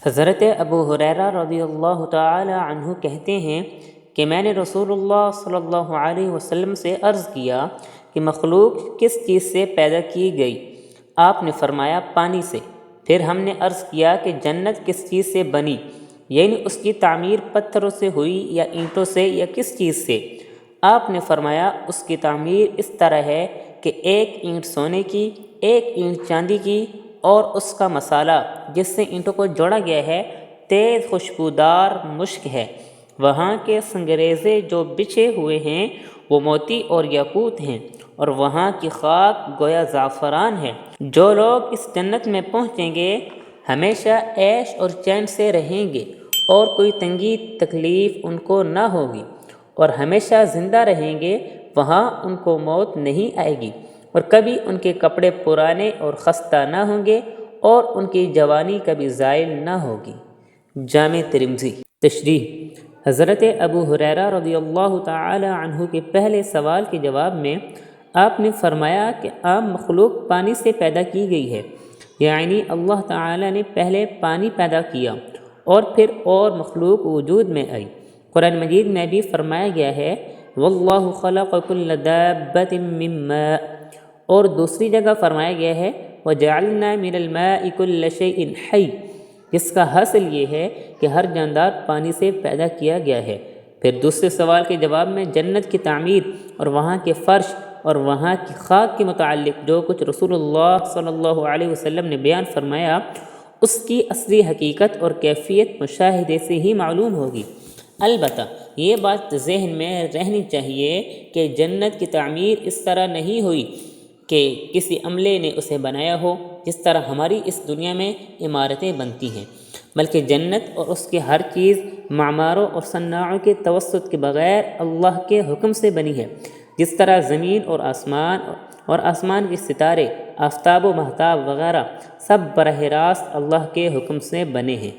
حضرت ابو ہریرہ رضی اللہ تعالی عنہ کہتے ہیں کہ میں نے رسول اللہ صلی اللہ علیہ وسلم سے عرض کیا کہ مخلوق کس چیز سے پیدا کی گئی؟ آپ نے فرمایا پانی سے۔ پھر ہم نے عرض کیا کہ جنت کس چیز سے بنی، یعنی اس کی تعمیر پتھروں سے ہوئی یا اینٹوں سے یا کس چیز سے؟ آپ نے فرمایا اس کی تعمیر اس طرح ہے کہ ایک اینٹ سونے کی، ایک اینٹ چاندی کی، اور اس کا مسالہ جس سے اینٹوں کو جوڑا گیا ہے تیز خوشبودار مشک ہے۔ وہاں کے سنگریزے جو بچھے ہوئے ہیں وہ موتی اور یاقوت ہیں، اور وہاں کی خاک گویا زعفران ہے۔ جو لوگ اس جنت میں پہنچیں گے ہمیشہ عیش اور چین سے رہیں گے، اور کوئی تنگی تکلیف ان کو نہ ہوگی، اور ہمیشہ زندہ رہیں گے، وہاں ان کو موت نہیں آئے گی، اور کبھی ان کے کپڑے پرانے اور خستہ نہ ہوں گے، اور ان کی جوانی کبھی زائل نہ ہوگی۔ جامع ترمذی۔ تشریح: حضرت ابو ہریرہ رضی اللہ تعالی عنہ کے پہلے سوال کے جواب میں آپ نے فرمایا کہ عام مخلوق پانی سے پیدا کی گئی ہے، یعنی اللہ تعالی نے پہلے پانی پیدا کیا اور پھر اور مخلوق وجود میں آئی۔ قرآن مجید میں بھی فرمایا گیا ہے وَاللَّهُ خَلَقَ كُلَّ دَابَّةٍ مِّن مَّاءٍ، اور دوسری جگہ فرمایا گیا ہے وَجَعَلْنَا مِنَ الْمَاءِ كُلَّ شَيْءٍ حَيٍّ، جس کا حاصل یہ ہے کہ ہر جاندار پانی سے پیدا کیا گیا ہے۔ پھر دوسرے سوال کے جواب میں جنت کی تعمیر اور وہاں کے فرش اور وہاں کی خاک کے متعلق جو کچھ رسول اللہ صلی اللہ علیہ وسلم نے بیان فرمایا اس کی اصلی حقیقت اور کیفیت مشاہدے سے ہی معلوم ہوگی۔ البتہ یہ بات ذہن میں رہنی چاہیے کہ جنت کی تعمیر اس طرح نہیں ہوئی کہ کسی عملے نے اسے بنایا ہو جس طرح ہماری اس دنیا میں عمارتیں بنتی ہیں، بلکہ جنت اور اس کی ہر چیز معماروں اور صناعوں کے توسط کے بغیر اللہ کے حکم سے بنی ہے، جس طرح زمین اور آسمان کے ستارے، آفتاب و مہتاب وغیرہ سب براہ راست اللہ کے حکم سے بنے ہیں۔